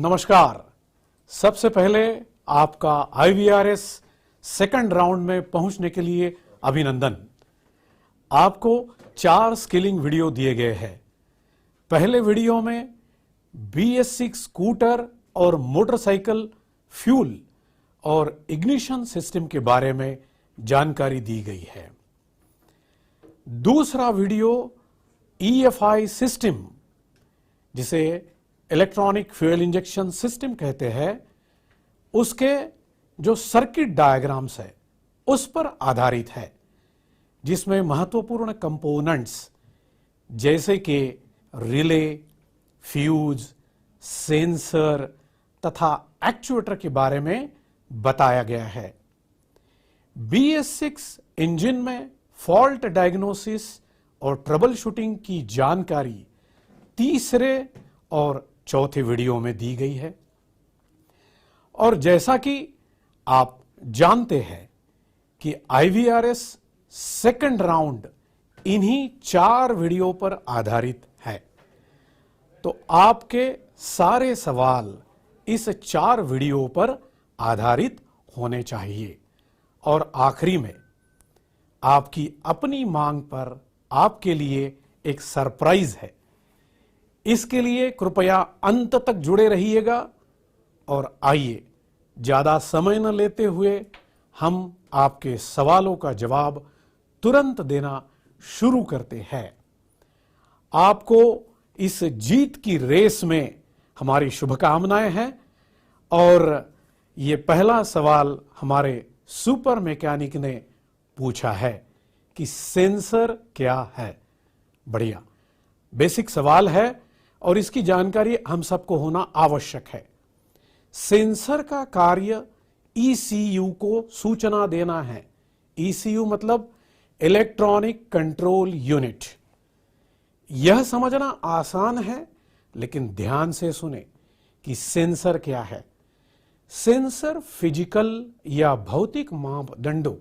नमस्कार। सबसे पहले आपका IVRS सेकंड राउंड में पहुंचने के लिए अभिनंदन। आपको 4 स्किलिंग वीडियो दिए गए हैं। पहले वीडियो में BS6 स्कूटर और मोटरसाइकिल फ्यूल और इग्निशन सिस्टम के बारे में जानकारी दी गई है। दूसरा वीडियो EFI सिस्टम, जिसे इलेक्ट्रॉनिक फ्यूल इंजेक्शन सिस्टम कहते हैं, उसके जो सर्किट डायग्राम्स है उस पर आधारित है, जिसमें महत्वपूर्ण कंपोनेंट्स जैसे कि रिले, फ्यूज, सेंसर तथा एक्चुएटर के बारे में बताया गया है। BS6 इंजन में फॉल्ट डायग्नोसिस और ट्रबल शूटिंग की जानकारी तीसरे और चौथे वीडियो में दी गई है। और जैसा कि आप जानते हैं कि IVRS सेकंड राउंड इन्हीं 4 वीडियो पर आधारित है, तो आपके सारे सवाल इस 4 वीडियो पर आधारित होने चाहिए। और आखिरी में आपकी अपनी मांग पर आपके लिए एक सरप्राइज है। इसके लिए कृपया अंत तक जुड़े रहिएगा। और आइए, ज्यादा समय न लेते हुए हम आपके सवालों का जवाब तुरंत देना शुरू करते हैं। आपको इस जीत की रेस में हमारी शुभकामनाएं हैं। और ये पहला सवाल हमारे सुपर मैकेनिक ने पूछा है कि सेंसर क्या है। बढ़िया, बेसिक सवाल है और इसकी जानकारी हम सबको होना आवश्यक है। सेंसर का कार्य ECU को सूचना देना है। ECU मतलब इलेक्ट्रॉनिक कंट्रोल यूनिट। यह समझना आसान है, लेकिन ध्यान से सुने कि सेंसर क्या है। सेंसर फिजिकल या भौतिक मापदंडों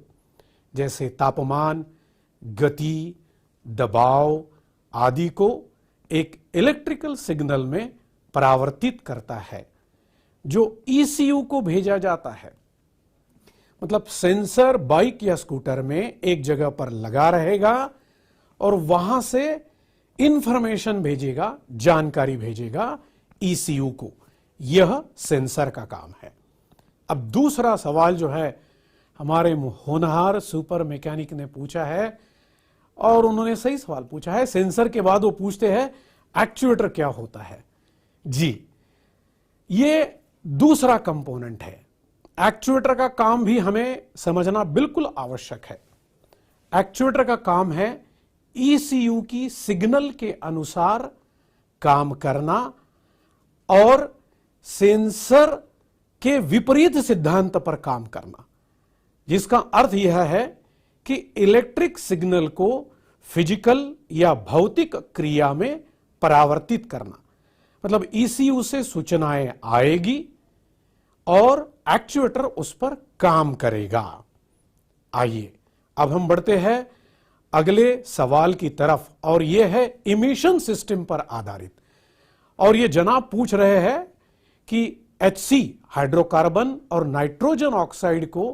जैसे तापमान, गति, दबाव आदि को एक इलेक्ट्रिकल सिग्नल में परावर्तित करता है, जो ECU को भेजा जाता है। मतलब सेंसर बाइक या स्कूटर में एक जगह पर लगा रहेगा और वहां से इंफॉर्मेशन भेजेगा, जानकारी भेजेगा ECU को। यह सेंसर का काम है। अब दूसरा सवाल जो है हमारे होनहार सुपर मैकेनिक ने पूछा है, और उन्होंने सही सवाल पूछा है। सेंसर के बाद वो पूछते हैं एक्चुएटर क्या होता है। जी, ये दूसरा कंपोनेंट है। एक्चुएटर का काम भी हमें समझना बिल्कुल आवश्यक है। एक्चुएटर का काम है ECU की सिग्नल के अनुसार काम करना और सेंसर के विपरीत सिद्धांत पर काम करना, जिसका अर्थ यह है कि इलेक्ट्रिक सिग्नल को फिजिकल या भौतिक क्रिया में परावर्तित करना। मतलब ECU से सूचनाएं आएगी और एक्चुएटर उस पर काम करेगा। आइए अब हम बढ़ते हैं अगले सवाल की तरफ, और यह है इमिशन सिस्टम पर आधारित। और यह जनाब पूछ रहे हैं कि HC हाइड्रोकार्बन और नाइट्रोजन ऑक्साइड को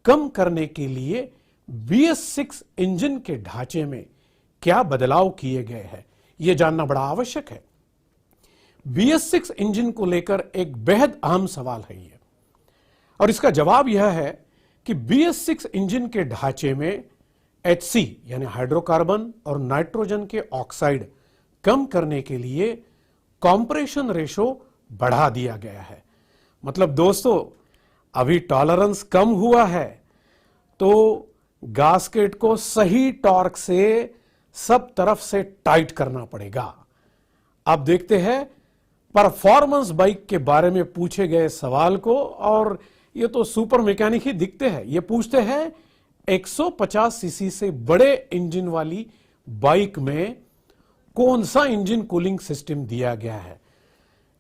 कम करने के लिए BS6 इंजन के ढांचे में क्या बदलाव किए गए हैं। यह जानना बड़ा आवश्यक है। BS6 इंजन को लेकर एक बेहद अहम सवाल है ये, और इसका जवाब यह है कि BS6 इंजन के ढांचे में HC यानी हाइड्रोकार्बन और नाइट्रोजन के ऑक्साइड कम करने के लिए कॉम्प्रेशन रेशो बढ़ा दिया गया है। मतलब दोस्तों, अभी टॉलरेंस कम हुआ है, तो गास्केट को सही टॉर्क से सब तरफ से टाइट करना पड़ेगा। अब देखते हैं परफॉर्मेंस बाइक के बारे में पूछे गए सवाल को, और ये तो सुपर मैकेनिक ही दिखते हैं। ये पूछते हैं 150 सीसी से बड़े इंजन वाली बाइक में कौन सा इंजन कूलिंग सिस्टम दिया गया है,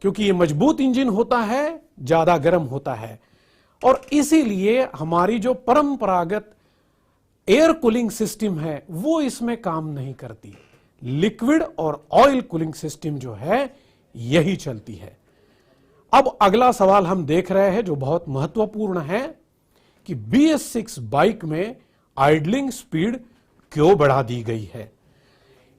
क्योंकि ये मजबूत इंजन होता है, ज्यादा गर्म होता है, और इसीलिए हमारी जो परंपरागत एयर कूलिंग सिस्टम है वो इसमें काम नहीं करती। लिक्विड और ऑयल कूलिंग सिस्टम जो है यही चलती है। अब अगला सवाल हम देख रहे हैं जो बहुत महत्वपूर्ण है कि BS6 बाइक में आइडलिंग स्पीड क्यों बढ़ा दी गई है।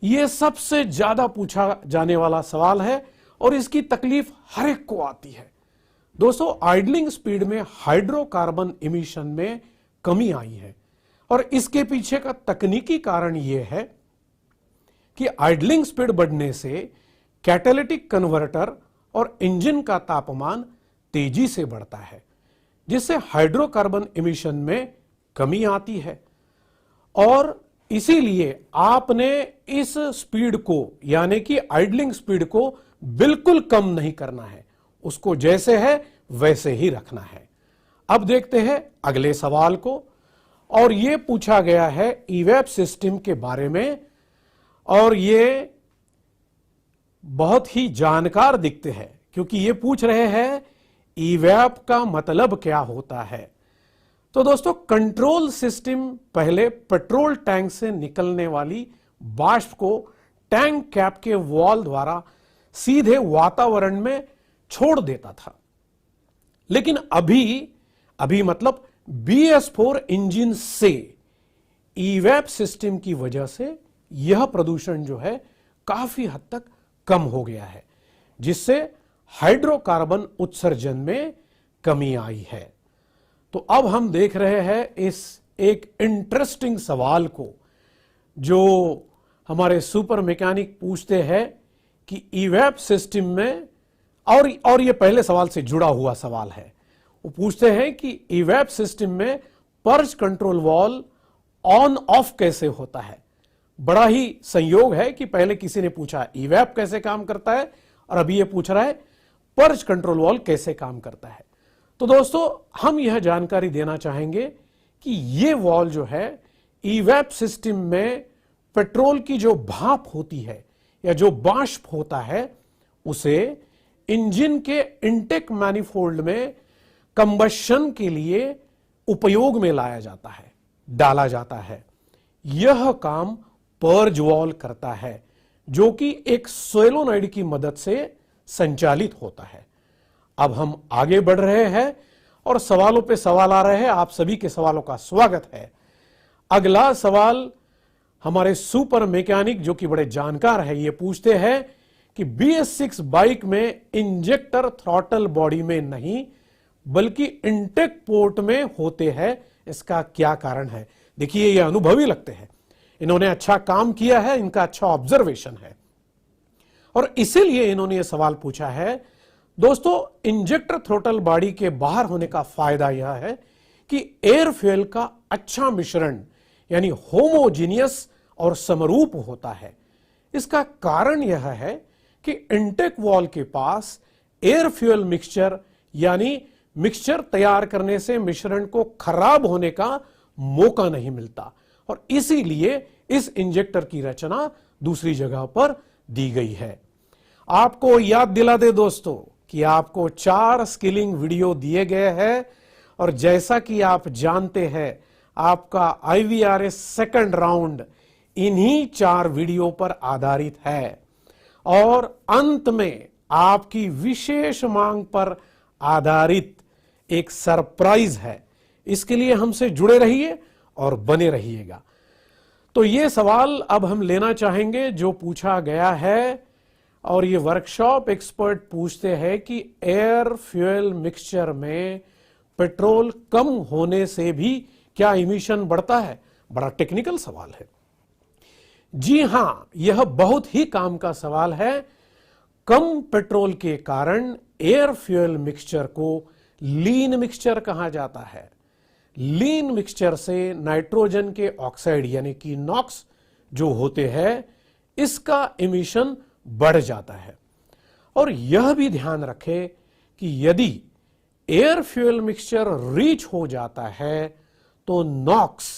यह सबसे ज्यादा पूछा जाने वाला सवाल है और इसकी तकलीफ हर एक को आती है। दोस्तों, आइडलिंग स्पीड में हाइड्रोकार्बन इमिशन में कमी आई है और इसके पीछे का तकनीकी कारण यह है कि आइडलिंग स्पीड बढ़ने से कैटालिटिक कन्वर्टर और इंजन का तापमान तेजी से बढ़ता है, जिससे हाइड्रोकार्बन इमिशन में कमी आती है। और इसीलिए आपने इस स्पीड को यानी कि आइडलिंग स्पीड को बिल्कुल कम नहीं करना है, उसको जैसे है वैसे ही रखना है। अब देखते हैं अगले सवाल को, और यह पूछा गया है ईवैप सिस्टम के बारे में, और ये बहुत ही जानकार दिखते हैं क्योंकि ये पूछ रहे हैं ईवैप का मतलब क्या होता है। तो दोस्तों, कंट्रोल सिस्टम पहले पेट्रोल टैंक से निकलने वाली वाष्प को टैंक कैप के वॉल द्वारा सीधे वातावरण में छोड़ देता था, लेकिन अभी मतलब BS4 इंजन से ईवैप सिस्टम की वजह से यह प्रदूषण जो है काफी हद तक कम हो गया है, जिससे हाइड्रोकार्बन उत्सर्जन में कमी आई है। तो अब हम देख रहे हैं इस एक इंटरेस्टिंग सवाल को जो हमारे सुपर मैकेनिक पूछते हैं कि ईवैप सिस्टम में, और ये पहले सवाल से जुड़ा हुआ सवाल है, वो पूछते हैं कि ईवैप सिस्टम में purge control valve on off कैसे होता है। बड़ा ही संयोग है कि पहले किसी ने पूछा ईवैप कैसे काम करता है और अभी ये पूछ रहा है पर्ज कंट्रोल वॉल्व कैसे काम करता है। तो दोस्तों, हम यह जानकारी देना चाहेंगे कि ये वॉल्व जो है ईवैप सिस्टम में पेट्रोल की जो भाप होती है या जो वाष्प होता है उसे इंजन के इनटेक मैनिफोल्ड में कंबशन के लिए उपयोग में लाया जाता है, डाला जाता है। यह काम पर्ज वॉल्व करता है जो कि एक सोलेनॉइड की मदद से संचालित होता है। अब हम आगे बढ़ रहे हैं और सवालों पे सवाल आ रहे हैं। आप सभी के सवालों का स्वागत है। अगला सवाल हमारे सुपर मैकेनिक जो कि बड़े जानकार है, ये पूछते हैं कि BS6 बाइक में इंजेक्टर थ्रॉटल बॉडी में नहीं बल्कि इंटेक पोर्ट में होते हैं, इसका क्या कारण है। देखिए, ये अनुभवी लगते हैं, इन्होंने अच्छा काम किया है, इनका अच्छा ऑब्जर्वेशन है और इसीलिए इन्होंने यह सवाल पूछा है। दोस्तों, इंजेक्टर थ्रॉटल बॉडी के बाहर होने का फायदा यह है कि एयर फ्यूल का अच्छा मिश्रण यानी होमोजीनियस और समरूप होता है। इसका कारण यह है कि इंटेक वॉल्व के पास एयर फ्यूल मिक्सचर यानी मिक्सचर तैयार करने से मिश्रण को खराब होने का मौका नहीं मिलता और इसीलिए इस इंजेक्टर की रचना दूसरी जगह पर दी गई है। आपको याद दिला दे दोस्तों कि आपको 4 स्किलिंग वीडियो दिए गए हैं और जैसा कि आप जानते हैं आपका IVRS सेकंड राउंड इन्हीं 4 वीडियो पर आधारित है और अंत में आपकी विशेष मांग पर आधारित एक सरप्राइज है। इसके लिए हमसे जुड़े रहिए और बने रहिएगा। तो ये सवाल अब हम लेना चाहेंगे जो पूछा गया है और ये वर्कशॉप एक्सपर्ट पूछते हैं कि एयर फ्यूल मिक्सचर में पेट्रोल कम होने से भी क्या इमिशन बढ़ता है। बड़ा टेक्निकल सवाल है। जी हां, यह बहुत ही काम का सवाल है। कम पेट्रोल के कारण एयर फ्यूल मिक्सचर को लीन मिक्सचर कहा जाता है। लीन मिक्सचर से नाइट्रोजन के ऑक्साइड यानी कि नॉक्स जो होते हैं इसका इमिशन बढ़ जाता है। और यह भी ध्यान रखें कि यदि एयर फ्यूल मिक्सचर रीच हो जाता है तो नॉक्स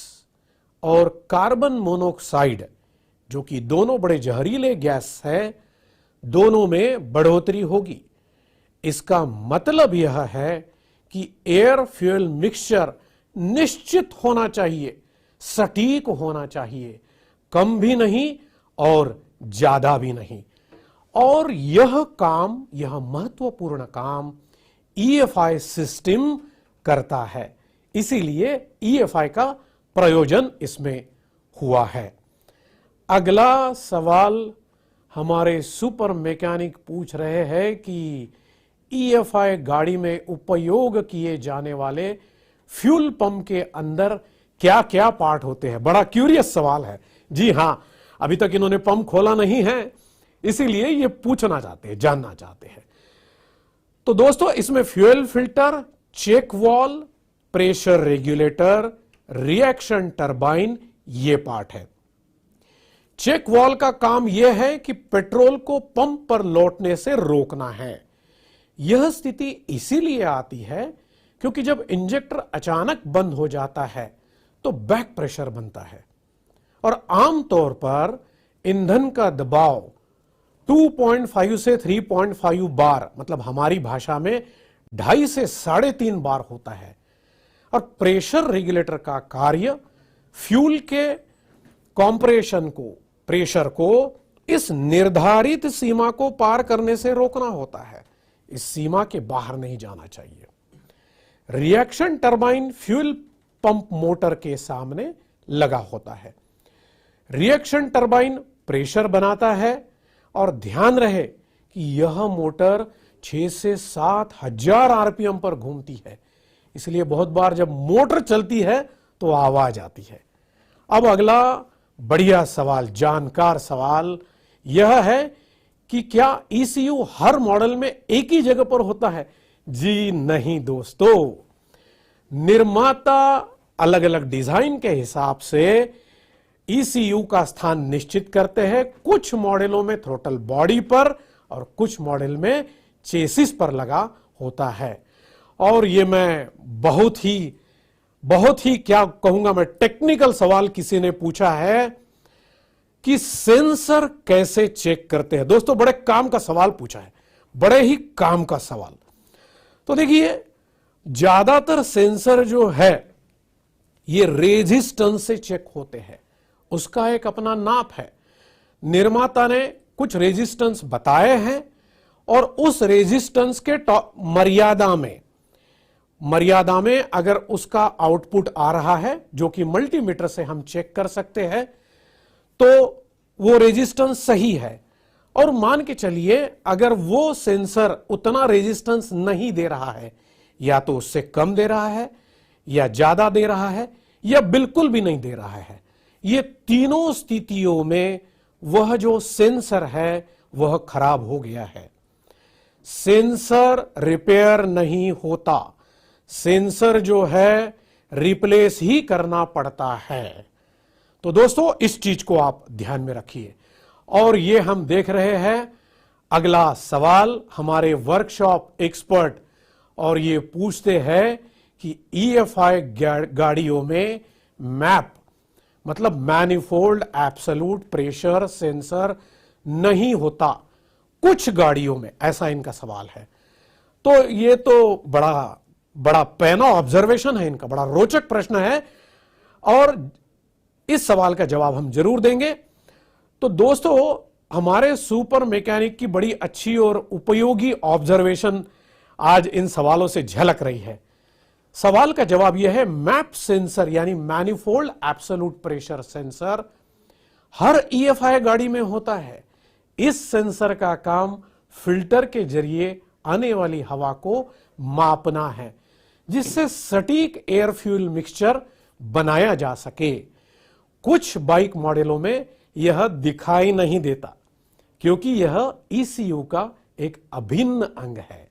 और कार्बन मोनोऑक्साइड जो कि दोनों बड़े जहरीले गैस है, दोनों में बढ़ोतरी होगी। इसका मतलब यह है कि एयर फ्यूल मिक्सचर निश्चित होना चाहिए, सटीक होना चाहिए, कम भी नहीं और ज्यादा भी नहीं। और यह महत्वपूर्ण काम EFI सिस्टम करता है, इसीलिए EFI का प्रयोजन इसमें हुआ है। अगला सवाल हमारे सुपर मैकेनिक पूछ रहे हैं कि EFI गाड़ी में उपयोग किए जाने वाले फ्यूल पंप के अंदर क्या क्या पार्ट होते हैं। बड़ा क्यूरियस सवाल है। जी हां, अभी तक इन्होंने पंप खोला नहीं है, इसीलिए ये पूछना चाहते हैं, जानना चाहते हैं। तो दोस्तों, इसमें fuel filter, check valve, pressure regulator, reaction turbine, ये पार्ट है। चेक वाल्व का काम यह है कि पेट्रोल को पंप पर लौटने से रोकना है। यह स्थिति इसीलिए आती है क्योंकि जब इंजेक्टर अचानक बंद हो जाता है तो बैक प्रेशर बनता है और आमतौर पर ईंधन का दबाव 2.5 से 3.5 बार, मतलब हमारी भाषा में 2.5 से 3.5 बार होता है। और प्रेशर रेगुलेटर का कार्य फ्यूल के कॉम्प्रेशन को, प्रेशर को इस निर्धारित सीमा को पार करने से रोकना होता है। इस सीमा के बाहर नहीं जाना चाहिए। Reaction turbine fuel pump motor के सामने लगा होता है। रिएक्शन टरबाइन प्रेशर बनाता है और ध्यान रहे कि यह मोटर 6 से 7 हजार आरपीएम पर घूमती है, इसलिए बहुत बार जब मोटर चलती है तो आवाज आती है। अब अगला बढ़िया सवाल, जानकार सवाल यह है कि क्या ECU हर मॉडल में एक ही जगह पर होता है? जी नहीं दोस्तों, निर्माता अलग अलग डिजाइन के हिसाब से ECU का स्थान निश्चित करते हैं। कुछ मॉडलों में थ्रोटल बॉडी पर और कुछ मॉडल में चेसिस पर लगा होता है। और ये मैं बहुत ही क्या कहूंगा मैं, टेक्निकल सवाल किसी ने पूछा है कि सेंसर कैसे चेक करते हैं। दोस्तों, बड़े काम का सवाल पूछा है, बड़े ही काम का सवाल। तो देखिए, ज्यादातर सेंसर जो है ये रेजिस्टेंस से चेक होते हैं, उसका एक अपना नाप है। निर्माता ने कुछ रेजिस्टेंस बताए हैं और उस रेजिस्टेंस के मर्यादा में अगर उसका आउटपुट आ रहा है, जो कि मल्टीमीटर से हम चेक कर सकते हैं, तो वो रेजिस्टेंस सही है। और मान के चलिए अगर वो सेंसर उतना रेजिस्टेंस नहीं दे रहा है, या तो उससे कम दे रहा है, या ज्यादा दे रहा है, या बिल्कुल भी नहीं दे रहा है, ये तीनों स्थितियों में वह जो सेंसर है वह खराब हो गया है। सेंसर रिपेयर नहीं होता, सेंसर जो है रिप्लेस ही करना पड़ता है। तो दोस्तों, इस चीज को आप ध्यान में रखिए। और ये हम देख रहे हैं अगला सवाल हमारे वर्कशॉप एक्सपर्ट, और ये पूछते हैं कि EFI गाड़ियों में मैप, मतलब मैनिफोल्ड एब्सोल्यूट प्रेशर सेंसर नहीं होता। कुछ गाड़ियों में, ऐसा इनका सवाल है। तो ये तो बड़ा पैना ऑब्जर्वेशन है इनका, बड़ा रोचक प्रश्न है और इस सवाल का जवाब हम जरूर देंगे। तो दोस्तों, हमारे सुपर मैकेनिक की बड़ी अच्छी और उपयोगी ऑब्जर्वेशन आज इन सवालों से झलक रही है। सवाल का जवाब यह है, मैप सेंसर यानी मैनिफोल्ड एब्सोल्यूट प्रेशर सेंसर हर EFI गाड़ी में होता है। इस सेंसर का काम फिल्टर के जरिए आने वाली हवा को मापना है, जिससे सटीक एयर फ्यूल मिक्सचर बनाया जा सके। कुछ बाइक मॉडलों में यह दिखाई नहीं देता क्योंकि यह ECU का एक अभिन्न अंग है,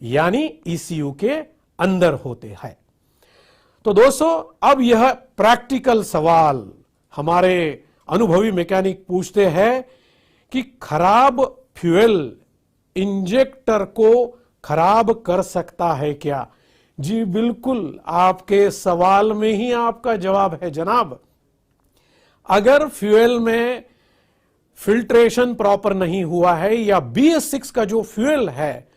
यानी ECU के अंदर होते हैं। तो दोस्तों, अब यह प्रैक्टिकल सवाल हमारे अनुभवी मैकेनिक पूछते हैं कि खराब फ्यूल इंजेक्टर को खराब कर सकता है क्या? जी बिल्कुल, आपके सवाल में ही आपका जवाब है जनाब। अगर फ्यूल में फिल्ट्रेशन प्रॉपर नहीं हुआ है, या BS6 का जो फ्यूल है,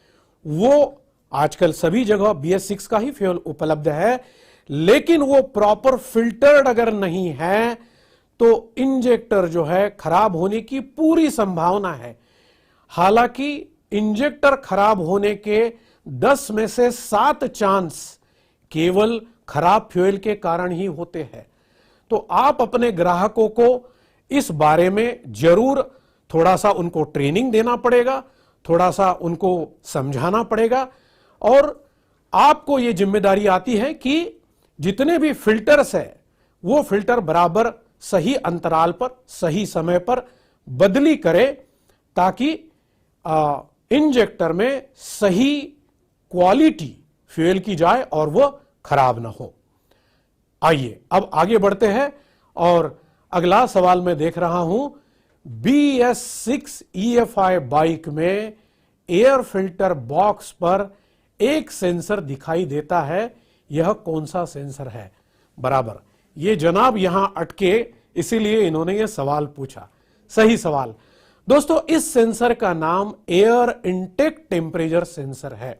वो आजकल सभी जगह BS6 का ही फ्यूल उपलब्ध है, लेकिन वो प्रॉपर फिल्टर्ड अगर नहीं है तो इंजेक्टर जो है खराब होने की पूरी संभावना है। हालांकि इंजेक्टर खराब होने के 10 में से 7 चांस केवल खराब फ्यूल के कारण ही होते हैं। तो आप अपने ग्राहकों को इस बारे में जरूर थोड़ा सा उनको ट्रेनिंग देना पड़ेगा, थोड़ा सा उनको समझाना पड़ेगा, और आपको यह जिम्मेदारी आती है कि जितने भी फिल्टर्स है वो फिल्टर बराबर सही अंतराल पर सही समय पर बदली करे, ताकि इंजेक्टर में सही क्वालिटी फ्यूल की जाए और वह खराब ना हो। आइए अब आगे बढ़ते हैं और अगला सवाल मैं देख रहा हूं, BS6 EFI बाइक में एयर फिल्टर बॉक्स पर एक सेंसर दिखाई देता है, यह कौन सा सेंसर है? बराबर, ये जनाब यहां अटके, इसीलिए इन्होंने यह सवाल पूछा। सही सवाल दोस्तों, इस सेंसर का नाम एयर इनटेक टेम्परेचर सेंसर है,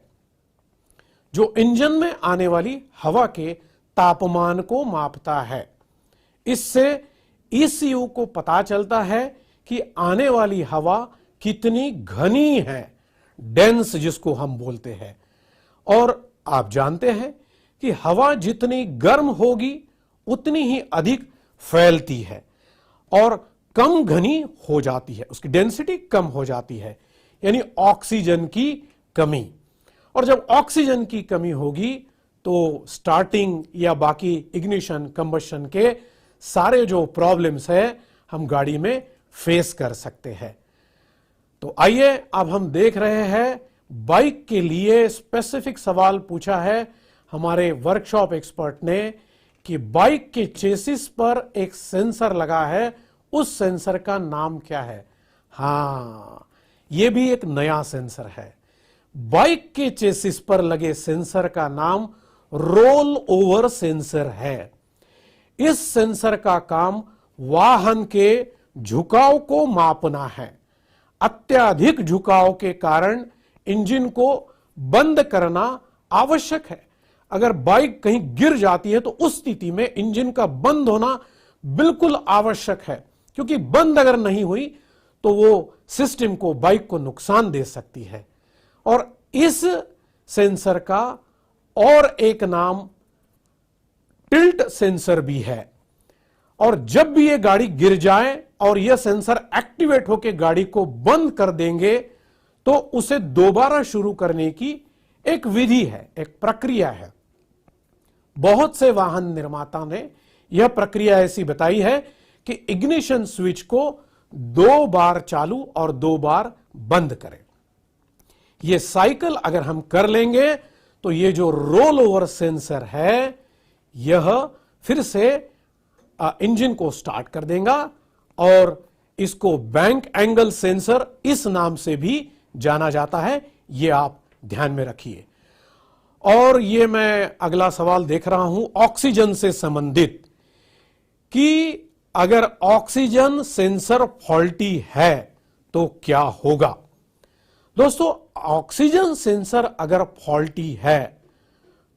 जो इंजन में आने वाली हवा के तापमान को मापता है। इससे ECU को पता चलता है कि आने वाली हवा कितनी घनी है, डेंस जिसको हम बोलते हैं। और आप जानते हैं कि हवा जितनी गर्म होगी उतनी ही अधिक फैलती है और कम घनी हो जाती है, उसकी डेंसिटी कम हो जाती है, यानी ऑक्सीजन की कमी। और जब ऑक्सीजन की कमी होगी तो स्टार्टिंग या बाकी इग्निशन कंबशन के सारे जो प्रॉब्लम्स है हम गाड़ी में फेस कर सकते हैं। तो आइए अब हम देख रहे हैं, बाइक के लिए स्पेसिफिक सवाल पूछा है हमारे वर्कशॉप एक्सपर्ट ने कि बाइक के चेसिस पर एक सेंसर लगा है, उस सेंसर का नाम क्या है? हां, यह भी एक नया सेंसर है। बाइक के चेसिस पर लगे सेंसर का नाम रोल ओवर सेंसर है। इस सेंसर का काम वाहन के झुकाव को मापना है। अत्यधिक झुकाव के कारण इंजन को बंद करना आवश्यक है। अगर बाइक कहीं गिर जाती है तो उस स्थिति में इंजन का बंद होना बिल्कुल आवश्यक है, क्योंकि बंद अगर नहीं हुई तो वो सिस्टम को, बाइक को नुकसान दे सकती है। और इस सेंसर का और एक नाम टिल्ट सेंसर भी है। और जब भी ये गाड़ी गिर जाए और यह सेंसर एक्टिवेट होकर गाड़ी को बंद कर देंगे तो उसे दोबारा शुरू करने की एक विधि है, एक प्रक्रिया है। बहुत से वाहन निर्माता ने यह प्रक्रिया ऐसी बताई है कि इग्निशन स्विच को 2 बार चालू और 2 बार बंद करें। यह साइकिल अगर हम कर लेंगे तो यह जो रोल ओवर सेंसर है यह फिर से इंजन को स्टार्ट कर देगा, और इसको बैंक एंगल सेंसर इस नाम से भी जाना जाता है, यह आप ध्यान में रखिए। और यह मैं अगला सवाल देख रहा हूं ऑक्सीजन से संबंधित, कि अगर ऑक्सीजन सेंसर फॉल्टी है तो क्या होगा? दोस्तों, ऑक्सीजन सेंसर अगर फॉल्टी है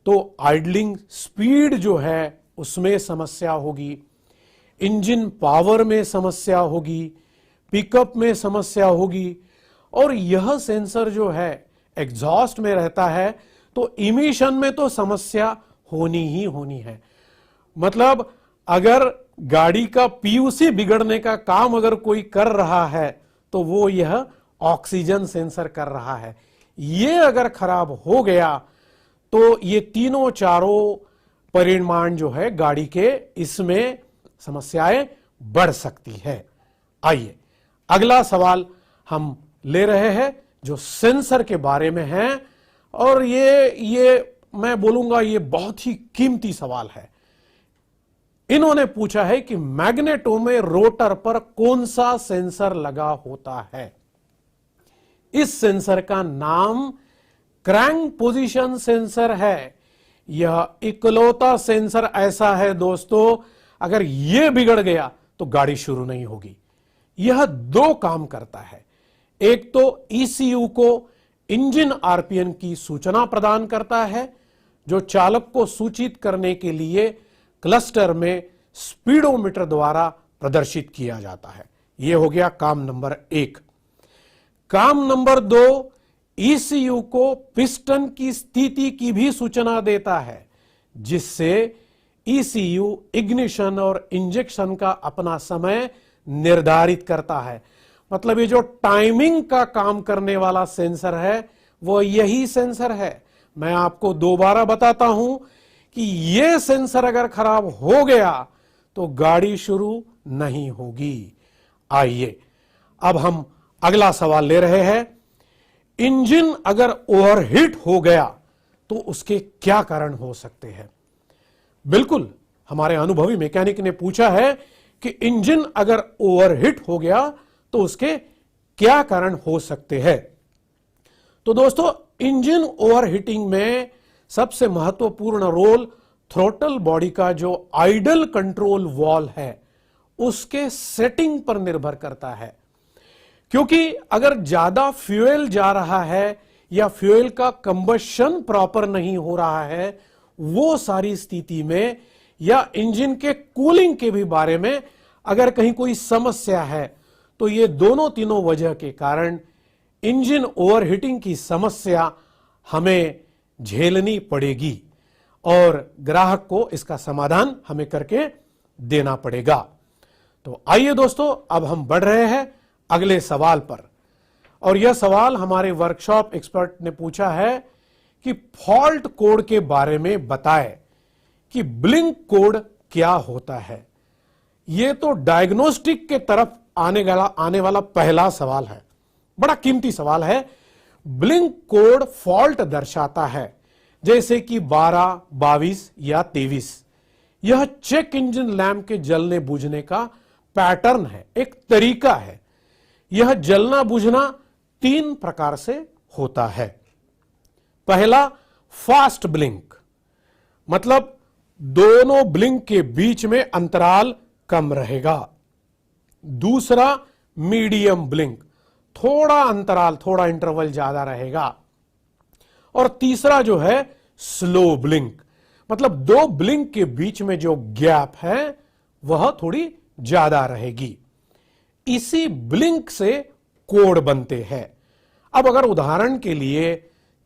तो आइडलिंग स्पीड जो है उसमें समस्या होगी, इंजन पावर में समस्या होगी, पिकअप में समस्या होगी, और यह सेंसर जो है एग्जॉस्ट में रहता है तो इमिशन में तो समस्या होनी ही होनी है। मतलब अगर गाड़ी का PUC बिगड़ने का काम अगर कोई कर रहा है तो वो यह ऑक्सीजन सेंसर कर रहा है। ये अगर खराब हो गया तो ये तीनों चारों परिमाण जो है गाड़ी के, इसमें समस्याएं बढ़ सकती है। आइए अगला सवाल हम ले रहे हैं जो सेंसर के बारे में है, और ये मैं बोलूंगा ये बहुत ही कीमती सवाल है। इन्होंने पूछा है कि मैग्नेटो में रोटर पर कौन सा सेंसर लगा होता है? इस सेंसर का नाम क्रैंक पोजीशन सेंसर है। यह इकलौता सेंसर ऐसा है दोस्तों, अगर यह बिगड़ गया तो गाड़ी शुरू नहीं होगी। यह 2 काम करता है। एक तो ECU को इंजन RPM की सूचना प्रदान करता है, जो चालक को सूचित करने के लिए क्लस्टर में स्पीडोमीटर द्वारा प्रदर्शित किया जाता है। यह हो गया काम नंबर 1। काम नंबर 2, ईसीयू को पिस्टन की स्थिति की भी सूचना देता है, जिससे ईसीयू इग्निशन और इंजेक्शन का अपना समय निर्धारित करता है। मतलब ये जो टाइमिंग का काम करने वाला सेंसर है वो यही सेंसर है। मैं आपको दोबारा बताता हूं कि ये सेंसर अगर खराब हो गया तो गाड़ी शुरू नहीं होगी। आइए अब हम अगला सवाल ले रहे हैं। इंजन अगर ओवरहीट हो गया तो उसके क्या कारण हो सकते हैं? बिल्कुल, हमारे अनुभवी मैकेनिक ने पूछा है कि इंजन अगर ओवरहीट हो गया तो उसके क्या कारण हो सकते हैं। तो दोस्तों, इंजन ओवरहीटिंग में सबसे महत्वपूर्ण रोल थ्रोटल बॉडी का जो आइडल कंट्रोल वॉल्व है उसके सेटिंग पर निर्भर करता है। क्योंकि अगर ज्यादा फ्यूल जा रहा है या फ्यूल का कंबशन प्रॉपर नहीं हो रहा है, वो सारी स्थिति में या इंजन के कूलिंग के भी बारे में अगर कहीं कोई समस्या है तो ये दोनों तीनों वजह के कारण इंजन ओवरहीटिंग की समस्या हमें झेलनी पड़ेगी और ग्राहक को इसका समाधान हमें करके देना पड़ेगा। तो आइए दोस्तों, अब हम बढ़ रहे हैं अगले सवाल पर। और यह सवाल हमारे वर्कशॉप एक्सपर्ट ने पूछा है कि फॉल्ट कोड के बारे में बताएं कि ब्लिंक कोड क्या होता है। यह तो डायग्नोस्टिक के तरफ आने वाला पहला सवाल है, बड़ा कीमती सवाल है। ब्लिंक कोड फॉल्ट दर्शाता है, जैसे कि 12, 22 या 23। यह चेक इंजन लैंप के जलने बुझने का पैटर्न है, एक तरीका है। यह जलना बुझना 3 प्रकार से होता है। पहला, फास्ट ब्लिंक, मतलब दोनों ब्लिंक के बीच में अंतराल कम रहेगा। दूसरा, मीडियम ब्लिंक, थोड़ा अंतराल, थोड़ा इंटरवल ज्यादा रहेगा। और तीसरा जो है स्लो ब्लिंक, मतलब 2 ब्लिंक के बीच में जो गैप है वह थोड़ी ज्यादा रहेगी। इसी ब्लिंक से कोड बनते हैं। अब अगर उदाहरण के लिए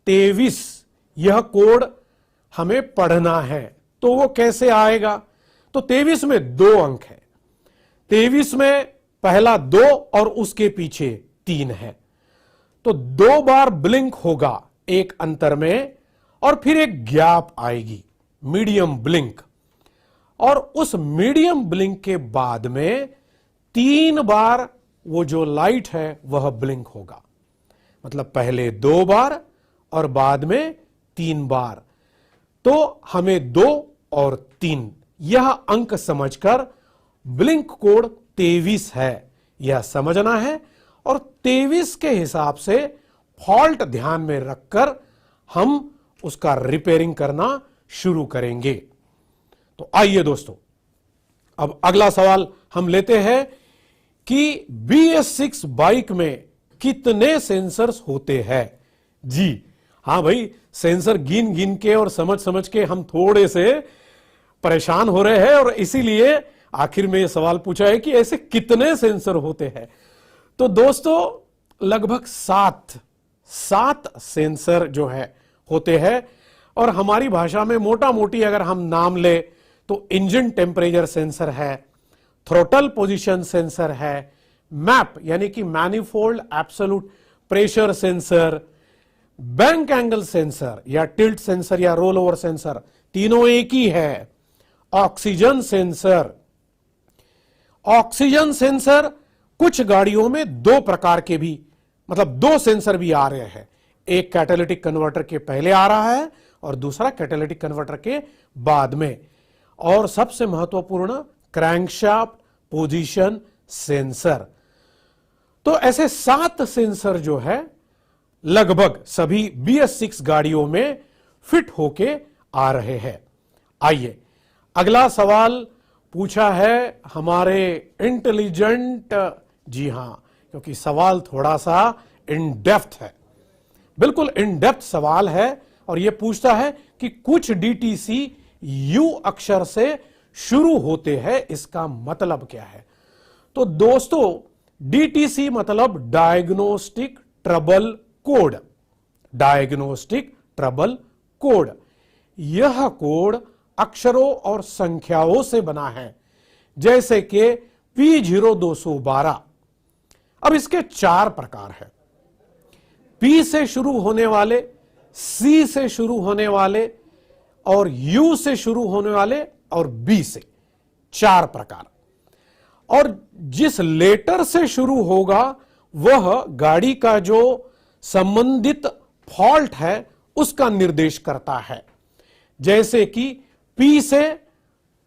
23 यह कोड हमें पढ़ना है तो वो कैसे आएगा? तो 23 में 2 अंक है। 23 में पहला 2 और उसके पीछे 3 है, तो 2 बार ब्लिंक होगा एक अंतर में और फिर एक गैप आएगी, मीडियम ब्लिंक। और उस मीडियम ब्लिंक के बाद में 3 बार वो जो लाइट है वह ब्लिंक होगा। मतलब पहले 2 बार और बाद में 3 बार। तो हमें 2 और 3 यह अंक समझकर ब्लिंक कोड 23 है यह समझना है, और 23 के हिसाब से फॉल्ट ध्यान में रखकर हम उसका रिपेयरिंग करना शुरू करेंगे। तो आइए दोस्तों, अब अगला सवाल हम लेते हैं कि BS6 बाइक में कितने सेंसर्स होते हैं। जी हां भाई, सेंसर गिन गिन के और समझ समझ के हम थोड़े से परेशान हो रहे हैं, और इसीलिए आखिर में यह सवाल पूछा है कि ऐसे कितने सेंसर होते हैं। तो दोस्तों, लगभग 7 सेंसर जो है होते हैं। और हमारी भाषा में मोटा मोटी अगर हम नाम ले तो इंजन टेम्परेचर सेंसर है, थ्रोटल पोजीशन सेंसर है, मैप यानी कि manifold absolute pressure sensor, bank angle sensor या टिल्ट सेंसर या रोल ओवर सेंसर, तीनों एक ही है। ऑक्सीजन सेंसर, ऑक्सीजन सेंसर कुछ गाड़ियों में 2 प्रकार के भी, मतलब 2 सेंसर भी आ रहे हैं। एक कैटालिटिक कन्वर्टर के पहले आ रहा है और दूसरा कैटालिटिक कन्वर्टर के बाद में। और सबसे महत्वपूर्ण क्रैंकशाफ्ट पोजीशन सेंसर। तो ऐसे 7 सेंसर जो है लगभग सभी BS6 गाड़ियों में फिट होके आ रहे हैं। आइए, अगला सवाल पूछा है हमारे इंटेलिजेंट, जी हां, क्योंकि सवाल थोड़ा सा इन डेप्थ है, बिल्कुल इन डेप्थ सवाल है। और यह पूछता है कि कुछ DTC U अक्षर से शुरू होते हैं, इसका मतलब क्या है? तो दोस्तों, DTC मतलब diagnostic trouble code. Diagnostic trouble code. यह कोड अक्षरों और संख्याओं से बना है, जैसे कि P0212। अब इसके 4 प्रकार हैं। P से शुरू होने वाले, C से शुरू होने वाले, और U से शुरू होने वाले, और B से। 4 प्रकार। और जिस लेटर से शुरू होगा वह गाड़ी का जो संबंधित फॉल्ट है उसका निर्देश करता है। जैसे कि P से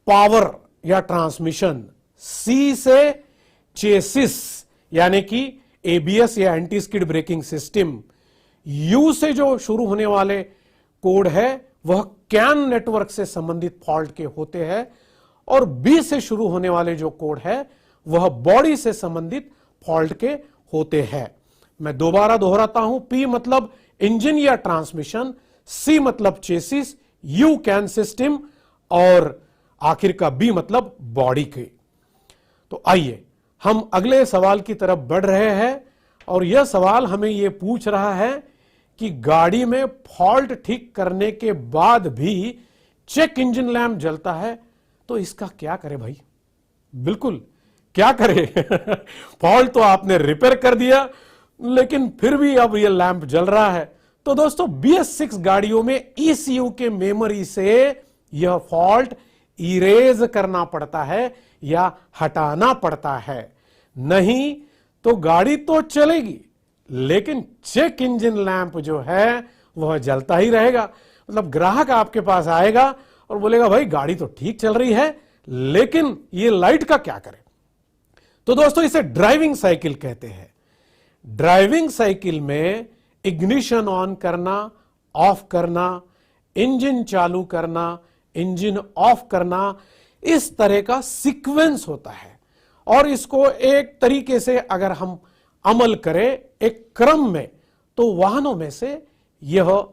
पावर या ट्रांसमिशन, C से चेसिस यानी कि ABS या anti skid braking system, U से जो शुरू होने वाले कोड है वह कैन नेटवर्क से संबंधित फॉल्ट के होते हैं, और B से शुरू होने वाले जो कोड है वह बॉडी से संबंधित फॉल्ट के होते हैं। मैं दोबारा दोहराता हूं, P मतलब इंजन या ट्रांसमिशन, C मतलब चेसिस, U कैन सिस्टम, और आखिर का B मतलब बॉडी के। तो आइए हम अगले सवाल की तरफ बढ़ रहे हैं, और यह सवाल हमें यह पूछ रहा है कि गाड़ी में फॉल्ट ठीक करने के बाद भी चेक इंजन लैंप जलता है, तो इसका क्या करे भाई? बिल्कुल क्या करे? फॉल्ट तो आपने रिपेयर कर दिया, लेकिन फिर भी अब यह लैंप जल रहा है। तो दोस्तों BS6 गाड़ियों में ECU के मेमोरी से यह फॉल्ट इरेज करना पड़ता है या हटाना पड़ता है, नहीं तो गाड़ी तो चलेगी लेकिन चेक इंजन लैंप जो है वह जलता ही रहेगा। मतलब ग्राहक आपके पास आएगा और बोलेगा भाई गाड़ी तो ठीक चल रही है लेकिन ये लाइट का क्या करें? तो दोस्तों इसे ड्राइविंग साइकिल कहते हैं। ड्राइविंग साइकिल में इग्निशन ऑन करना, ऑफ करना, इंजन चालू करना, इंजन ऑफ करना, इस तरह का सीक्वेंस होता है। और इसको एक तरीके से अगर हम अमल करें एक क्रम में, तो वाहनों में से यह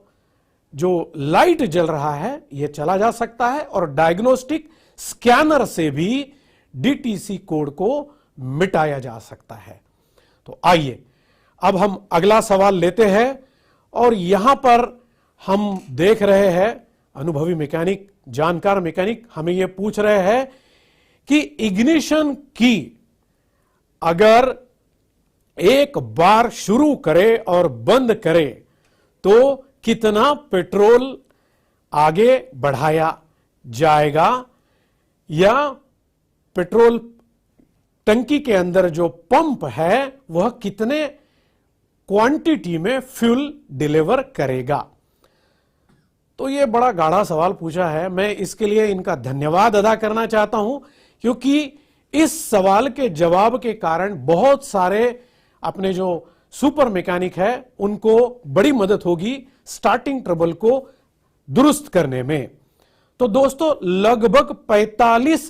जो लाइट जल रहा है यह चला जा सकता है, और डायग्नोस्टिक स्कैनर से भी DTC कोड को मिटाया जा सकता है। तो आइए अब हम अगला सवाल लेते हैं, और यहां पर हम देख रहे हैं अनुभवी मैकेनिक, जानकार मैकेनिक हमें यह पूछ रहे हैं कि इग्निशन की अगर एक बार शुरू करे और बंद करे तो कितना पेट्रोल आगे बढ़ाया जाएगा, या पेट्रोल टंकी के अंदर जो पंप है वह कितने क्वांटिटी में फ्यूल डिलीवर करेगा। तो यह बड़ा गाढ़ा सवाल पूछा है। मैं इसके लिए इनका धन्यवाद अदा करना चाहता हूं, क्योंकि इस सवाल के जवाब के कारण बहुत सारे अपने जो सुपर मैकेनिक है उनको बड़ी मदद होगी स्टार्टिंग ट्रबल को दुरुस्त करने में। तो दोस्तों लगभग 45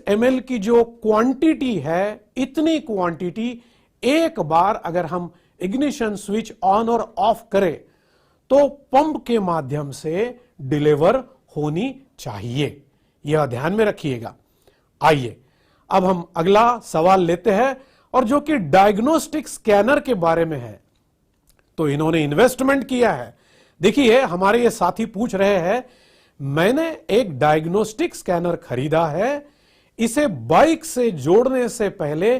ml की जो क्वांटिटी है, इतनी क्वांटिटी एक बार अगर हम इग्निशन स्विच ऑन और ऑफ करें तो पंप के माध्यम से डिलीवर होनी चाहिए। यह ध्यान में रखिएगा। आइए अब हम अगला सवाल लेते हैं, और जो कि डायग्नोस्टिक स्कैनर के बारे में है। तो इन्होंने इन्वेस्टमेंट किया है। देखिए हमारे ये साथी पूछ रहे हैं, मैंने एक डायग्नोस्टिक स्कैनर खरीदा है, इसे बाइक से जोड़ने से पहले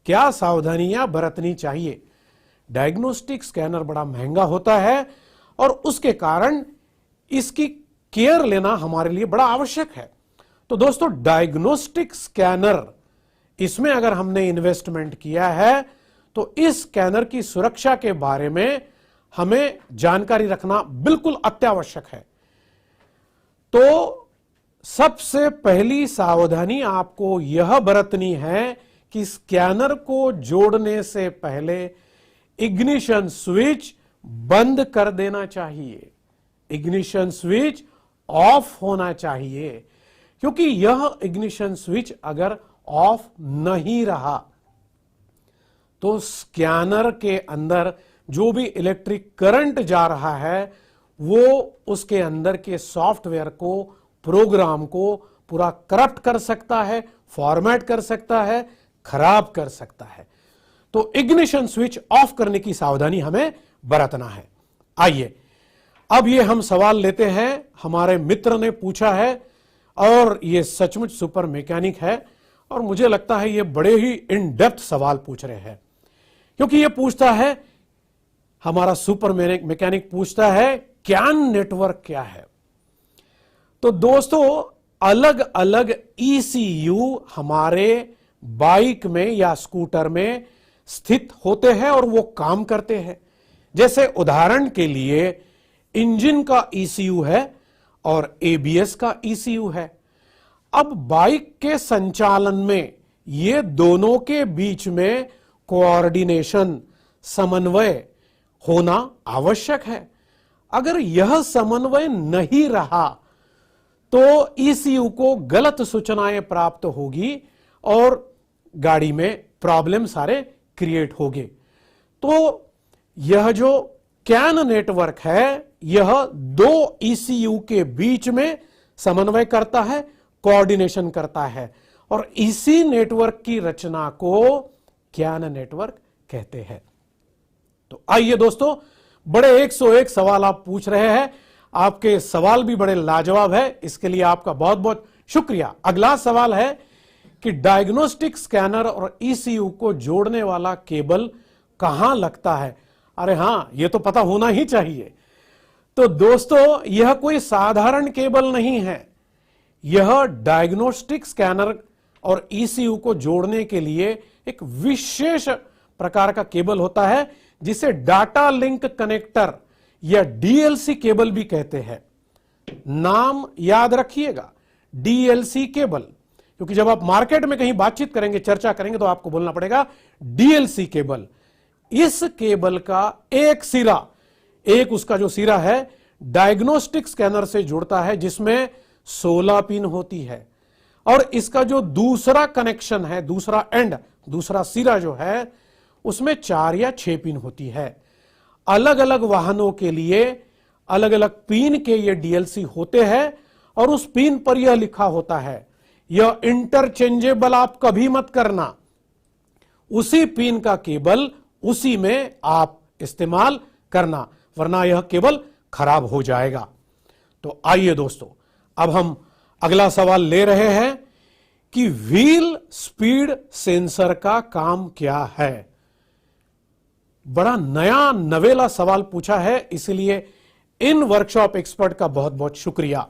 क्या सावधानियां बरतनी चाहिए? डायग्नोस्टिक स्कैनर बड़ा महंगा होता है और उसके कारण इसकी केयर लेना हमारे लिए बड़ा आवश्यक है। तो दोस्तों डायग्नोस्टिक स्कैनर, इसमें अगर हमने इन्वेस्टमेंट किया है तो इस स्कैनर की सुरक्षा के बारे में हमें जानकारी रखना बिल्कुल अत्यावश्यक है। तो सबसे पहली सावधानी आपको यह बरतनी है कि स्कैनर को जोड़ने से पहले इग्निशन स्विच बंद कर देना चाहिए, इग्निशन स्विच ऑफ होना चाहिए, क्योंकि यह इग्निशन स्विच अगर ऑफ नहीं रहा तो स्कैनर के अंदर जो भी इलेक्ट्रिक करंट जा रहा है वो उसके अंदर के सॉफ्टवेयर को, प्रोग्राम को पूरा करप्ट कर सकता है, फॉर्मेट कर सकता है, खराब कर सकता है। तो इग्निशन स्विच ऑफ करने की सावधानी हमें बरतना है। आइए अब ये हम सवाल लेते हैं, हमारे मित्र ने पूछा है और ये सचमुच सुपर मैकेनिक है और मुझे लगता है ये बड़े ही इन डेप्थ सवाल पूछ रहे हैं, क्योंकि ये पूछता है, हमारा सुपर मैकेनिक पूछता है कैन नेटवर्क क्या है। तो दोस्तों अलग अलग ECU हमारे बाइक में या स्कूटर में स्थित होते हैं और वो काम करते हैं। जैसे उदाहरण के लिए इंजन का ECU है और ABS का ECU है। अब बाइक के संचालन में ये दोनों के बीच में कोऑर्डिनेशन, समन्वय होना आवश्यक है। अगर यह समन्वय नहीं रहा तो ECU को गलत सूचनाएं प्राप्त होगी और गाड़ी में प्रॉब्लम सारे क्रिएट होंगे। तो यह जो कैन नेटवर्क है, यह दो ECU के बीच में समन्वय करता है, कोऑर्डिनेशन करता है और इसी नेटवर्क की रचना को कैन नेटवर्क कहते हैं। तो आइए दोस्तों, बड़े 101 सवाल आप पूछ रहे हैं, आपके सवाल भी बड़े लाजवाब है, इसके लिए आपका बहुत बहुत शुक्रिया। अगला सवाल है कि डायग्नोस्टिक स्कैनर और ECU को जोड़ने वाला केबल कहां लगता है। अरे हां, यह तो पता होना ही चाहिए। तो दोस्तों यह कोई साधारण केबल नहीं है, यह डायग्नोस्टिक स्कैनर और ECU को जोड़ने के लिए एक विशेष प्रकार का केबल होता है जिसे डाटा लिंक कनेक्टर या DLC केबल भी कहते हैं। नाम याद रखिएगा, DLC केबल, क्योंकि जब आप मार्केट में कहीं बातचीत करेंगे, चर्चा करेंगे तो आपको बोलना पड़ेगा DLC केबल। इस केबल का एक सिरा, एक उसका जो सिरा है डायग्नोस्टिक स्कैनर से जुड़ता है जिसमें 16 पिन होती है और इसका जो दूसरा कनेक्शन है, दूसरा एंड, दूसरा सिरा जो है उसमें 4 या 6 पिन होती है। अलग अलग वाहनों के लिए अलग अलग पिन के ये DLC होते हैं और उस पिन पर यह लिखा होता है, यह इंटरचेंजेबल आप कभी मत करना, उसी पिन का केबल उसी में आप इस्तेमाल करना, वरना यह केबल खराब हो जाएगा। तो आइए दोस्तों, अब हम अगला सवाल ले रहे हैं कि व्हील स्पीड सेंसर का काम क्या है। बड़ा नया नवेला सवाल पूछा है, इसलिए इन वर्कशॉप एक्सपर्ट का बहुत बहुत शुक्रिया।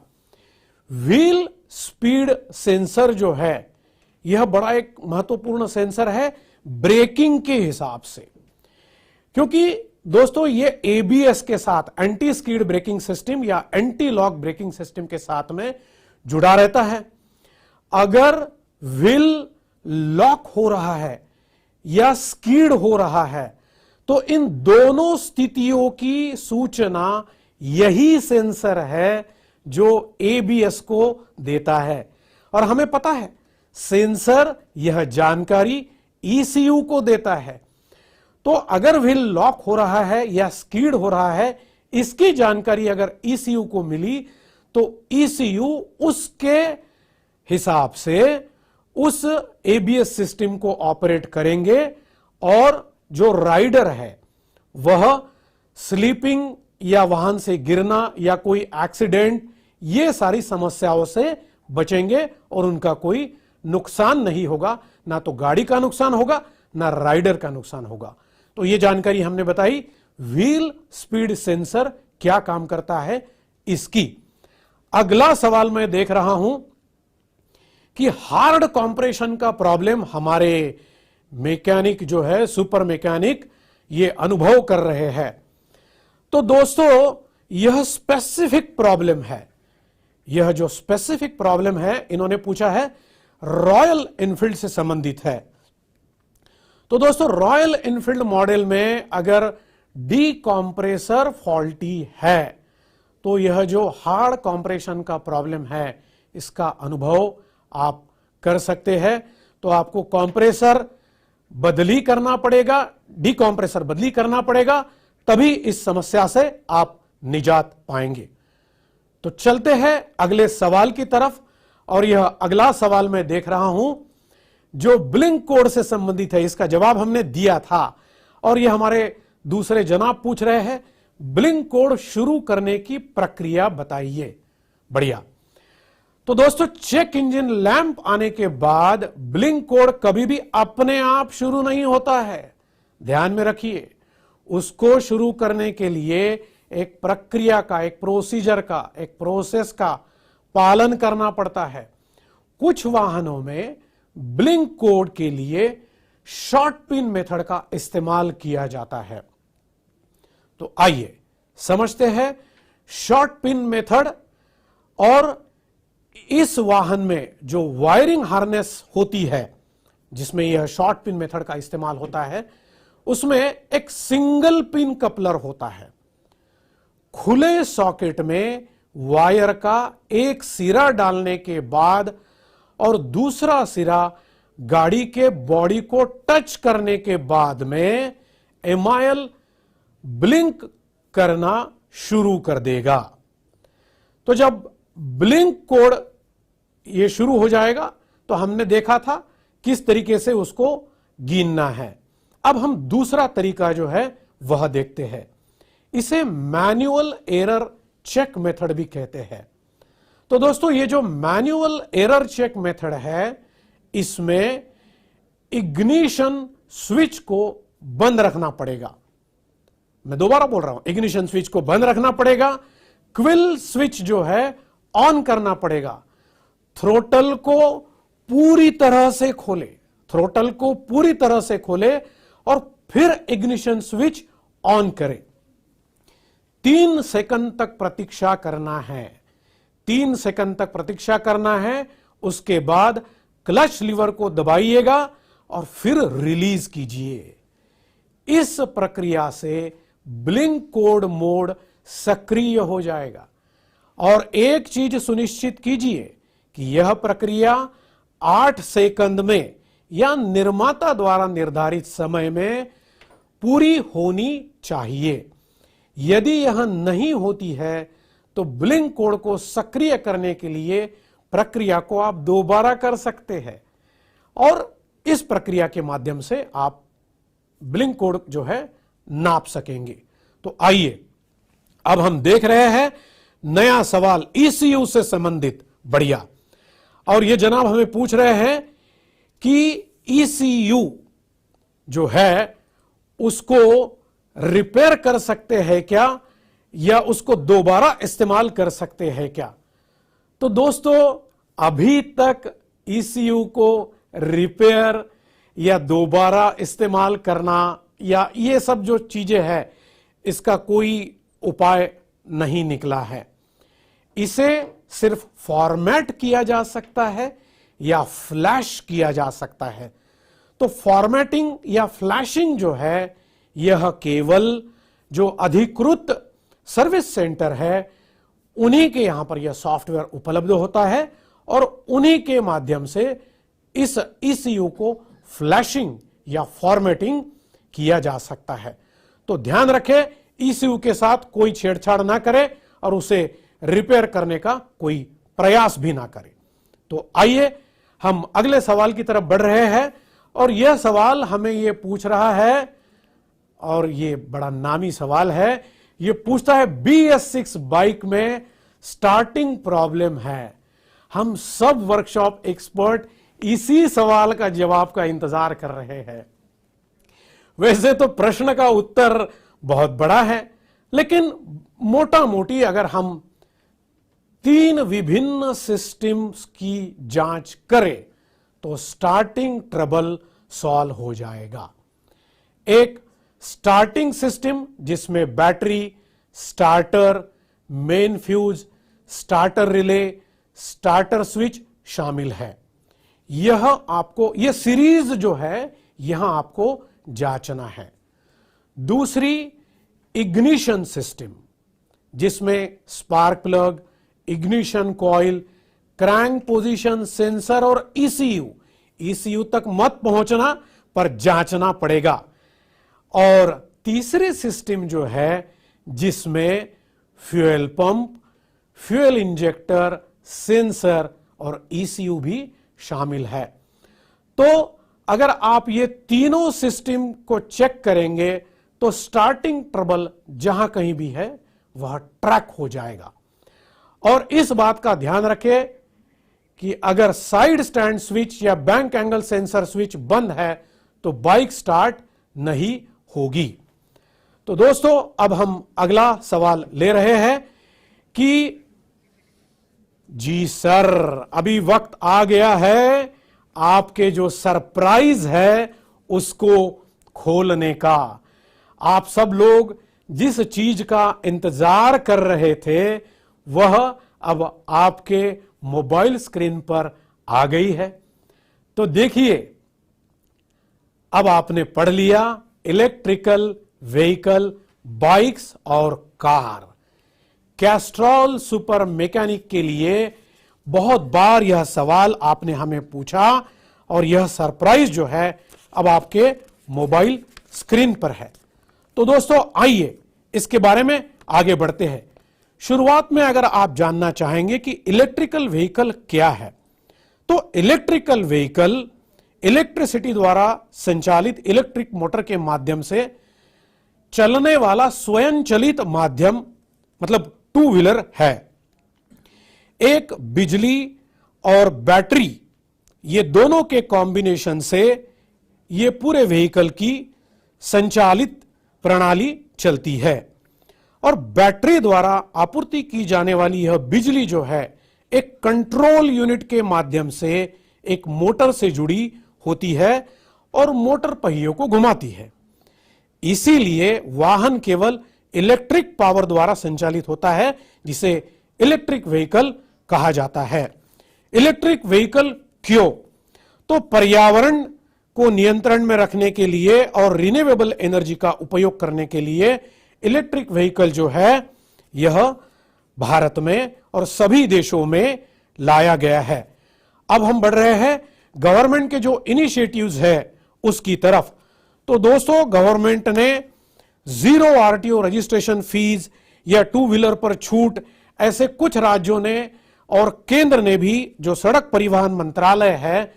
व्हील स्पीड सेंसर जो है यह बड़ा एक महत्वपूर्ण सेंसर है ब्रेकिंग के हिसाब से, क्योंकि दोस्तों ये ABS के साथ, एंटी स्किड ब्रेकिंग सिस्टम या एंटी लॉक ब्रेकिंग सिस्टम के साथ में जुड़ा रहता है। अगर व्हील लॉक हो रहा है या स्किड हो रहा है तो इन दोनों स्थितियों की सूचना यही सेंसर है जो ABS को देता है। और हमें पता है सेंसर यह जानकारी ECU को देता है। तो अगर व्हील लॉक हो रहा है या स्किड हो रहा है, इसकी जानकारी अगर ECU को मिली तो ECU उसके हिसाब से उस ABS सिस्टम को ऑपरेट करेंगे और जो राइडर है वह स्लीपिंग या वाहन से गिरना या कोई एक्सीडेंट, ये सारी समस्याओं से बचेंगे और उनका कोई नुकसान नहीं होगा, ना तो गाड़ी का नुकसान होगा ना राइडर का नुकसान होगा। तो ये जानकारी हमने बताई व्हील स्पीड सेंसर क्या काम करता है इसकी। अगला सवाल मैं देख रहा हूं कि हार्ड कंप्रेशन का प्रॉब्लम हमारे मैकेनिक जो है, सुपर मैकेनिक, ये अनुभव कर रहे हैं। तो दोस्तों यह स्पेसिफिक प्रॉब्लम है, यह जो स्पेसिफिक प्रॉब्लम है इन्होंने पूछा है रॉयल एनफील्ड से संबंधित है। तो दोस्तों रॉयल एनफील्ड मॉडल में अगर डीकॉम्प्रेसर फॉल्टी है तो यह जो हार्ड कंप्रेशन का प्रॉब्लम है इसका अनुभव आप कर सकते हैं। तो आपको कंप्रेसर बदली करना पड़ेगा, डीकॉम्प्रेसर बदली करना पड़ेगा, तभी इस समस्या से आप निजात पाएंगे। तो चलते हैं अगले सवाल की तरफ और यह अगला सवाल मैं देख रहा हूं जो ब्लिंक कोड से संबंधित है, इसका जवाब हमने दिया था। और ये हमारे दूसरे जनाब पूछ रहे हैं ब्लिंक कोड शुरू करने की प्रक्रिया बताइए। बढ़िया। तो दोस्तों, चेक इंजन लैंप आने के बाद ब्लिंक कोड कभी भी अपने आप शुरू नहीं होता है, ध्यान में रखिए। उसको शुरू करने के लिए एक प्रक्रिया का, एक प्रोसीजर का, एक प्रोसेस का पालन करना पड़ता है। कुछ वाहनों में ब्लिंक कोड के लिए शॉर्ट पिन मेथड का इस्तेमाल किया जाता है। तो आइए समझते हैं शॉर्ट पिन मेथड। और इस वाहन में जो वायरिंग हार्नेस होती है जिसमें यह शॉर्ट पिन मेथड का इस्तेमाल होता है, उसमें एक सिंगल पिन कपलर होता है। खुले सॉकेट में वायर का एक सिरा डालने के बाद और दूसरा सिरा गाड़ी के बॉडी को टच करने के बाद में एमाइल ब्लिंक करना शुरू कर देगा। तो जब ब्लिंक कोड ये शुरू हो जाएगा तो हमने देखा था किस तरीके से उसको गिनना है। अब हम दूसरा तरीका जो है वह देखते हैं। इसे मैन्युअल एरर चेक मेथड भी कहते हैं। तो दोस्तों, ये जो मैन्युअल एरर चेक मेथड है, इसमें इग्निशन स्विच को बंद रखना पड़ेगा। मैं दोबारा बोल रहा हूं, इग्निशन स्विच को बंद रखना पड़ेगा, क्विल स्विच जो है ऑन करना पड़ेगा, थ्रोटल को पूरी तरह से खोले, थ्रोटल को पूरी तरह से खोले और फिर इग्निशन स्विच ऑन करें। 3 सेकंड तक प्रतीक्षा करना है, 3 सेकंड तक प्रतीक्षा करना है। उसके बाद क्लच लीवर को दबाइएगा और फिर रिलीज कीजिए। इस प्रक्रिया से ब्लिंक कोड मोड सक्रिय हो जाएगा। और एक चीज सुनिश्चित कीजिए कि यह प्रक्रिया 8 सेकंड में या निर्माता द्वारा निर्धारित समय में पूरी होनी चाहिए। यदि यह नहीं होती है तो ब्लिंक कोड को सक्रिय करने के लिए प्रक्रिया को आप दोबारा कर सकते हैं और इस प्रक्रिया के माध्यम से आप ब्लिंक कोड जो है नाप सकेंगे। तो आइए अब हम देख रहे हैं नया सवाल ईसीयू से संबंधित। बढ़िया। और ये जनाब हमें पूछ रहे हैं कि ईसीयू जो है उसको रिपेयर कर सकते हैं क्या या उसको दोबारा इस्तेमाल कर सकते हैं क्या। तो दोस्तों, अभी तक ईसीयू को रिपेयर या दोबारा इस्तेमाल करना या ये सब जो चीजें हैं, इसका कोई उपाय नहीं निकला है। इसे सिर्फ फॉर्मेट किया जा सकता है या फ्लैश किया जा सकता है। तो फॉर्मेटिंग या फ्लैशिंग जो है, यह केवल जो अधिकृत सर्विस सेंटर है उन्हीं के यहां पर यह सॉफ्टवेयर उपलब्ध होता है और उन्हीं के माध्यम से इस ईसीयू को फ्लैशिंग या फॉर्मेटिंग किया जा सकता है। तो ध्यान रखें, ईसीयू के साथ कोई छेड़छाड़ ना करे और उसे रिपेयर करने का कोई प्रयास भी ना करे। तो आइए हम अगले सवाल की तरफ बढ़ रहे हैं और यह सवाल हमें यह पूछ रहा है और यह बड़ा नामी सवाल है। यह पूछता है BS6 बाइक में स्टार्टिंग प्रॉब्लम है। हम सब वर्कशॉप एक्सपर्ट इसी सवाल का जवाब का इंतजार कर रहे हैं। वैसे तो प्रश्न का उत्तर बहुत बड़ा है, लेकिन मोटा मोटी अगर हम 3 विभिन्न सिस्टम्स की जांच करें तो स्टार्टिंग ट्रबल सॉल्व हो जाएगा। एक स्टार्टिंग सिस्टम जिसमें battery, starter, main fuse, starter relay, starter switch शामिल है। यह सीरीज जो है यहां आपको जांचना है। दूसरी इग्निशन सिस्टम जिसमें spark plug, ignition coil, crank position sensor और ईसीयू तक मत पहुंचना पर जांचना पड़ेगा। और तीसरे सिस्टम जो है जिसमें fuel pump, fuel injector, sensor और ईसीयू भी शामिल है। तो अगर आप ये तीनों सिस्टम को चेक करेंगे तो स्टार्टिंग ट्रबल जहां कहीं भी है वह ट्रैक हो जाएगा। और इस बात का ध्यान रखें कि अगर साइड स्टैंड स्विच या बैंक एंगल सेंसर स्विच बंद है तो बाइक स्टार्ट नहीं होगी। तो दोस्तों अब हम अगला सवाल ले रहे हैं कि जी सर अभी वक्त आ गया है आपके जो सरप्राइज है उसको खोलने का। आप सब लोग जिस चीज का इंतजार कर रहे थे वह अब आपके मोबाइल स्क्रीन पर आ गई है। तो देखिए अब आपने पढ़ लिया इलेक्ट्रिकल व्हीकल, बाइक्स और कार। कैस्ट्रॉल सुपर मैकेनिक के लिए बहुत बार यह सवाल आपने हमें पूछा और यह सरप्राइज जो है अब आपके मोबाइल स्क्रीन पर है। तो दोस्तों आइए इसके बारे में आगे बढ़ते हैं। शुरुआत में अगर आप जानना चाहेंगे कि इलेक्ट्रिकल व्हीकल क्या है, तो इलेक्ट्रिकल व्हीकल इलेक्ट्रिसिटी द्वारा संचालित इलेक्ट्रिक मोटर के माध्यम से चलने वाला स्वयंचलित माध्यम मतलब टू व्हीलर है। एक बिजली और बैटरी ये दोनों के कॉम्बिनेशन से ये पूरे व्हीकल की संचालित प्रणाली चलती है और बैटरी द्वारा आपूर्ति की जाने वाली यह बिजली जो है एक कंट्रोल यूनिट के माध्यम से एक मोटर से जुड़ी होती है और मोटर पहियों को घुमाती है। इसीलिए वाहन केवल इलेक्ट्रिक पावर द्वारा संचालित होता है जिसे इलेक्ट्रिक व्हीकल कहा जाता है। इलेक्ट्रिक व्हीकल क्यों? तो पर्यावरण को नियंत्रण में रखने के लिए और रिन्यूएबल एनर्जी का उपयोग करने के लिए इलेक्ट्रिक व्हीकल जो है यह भारत में और सभी देशों में लाया गया है। अब हम बढ़ रहे हैं गवर्नमेंट के जो इनिशिएटिव्स है उसकी तरफ। तो दोस्तों गवर्नमेंट ने जीरो आरटीओ रजिस्ट्रेशन फीस या टू व्हीलर पर छूट ऐसे कुछ राज्यों ने और केंद्र ने भी जो सड़क परिवहन मंत्रालय है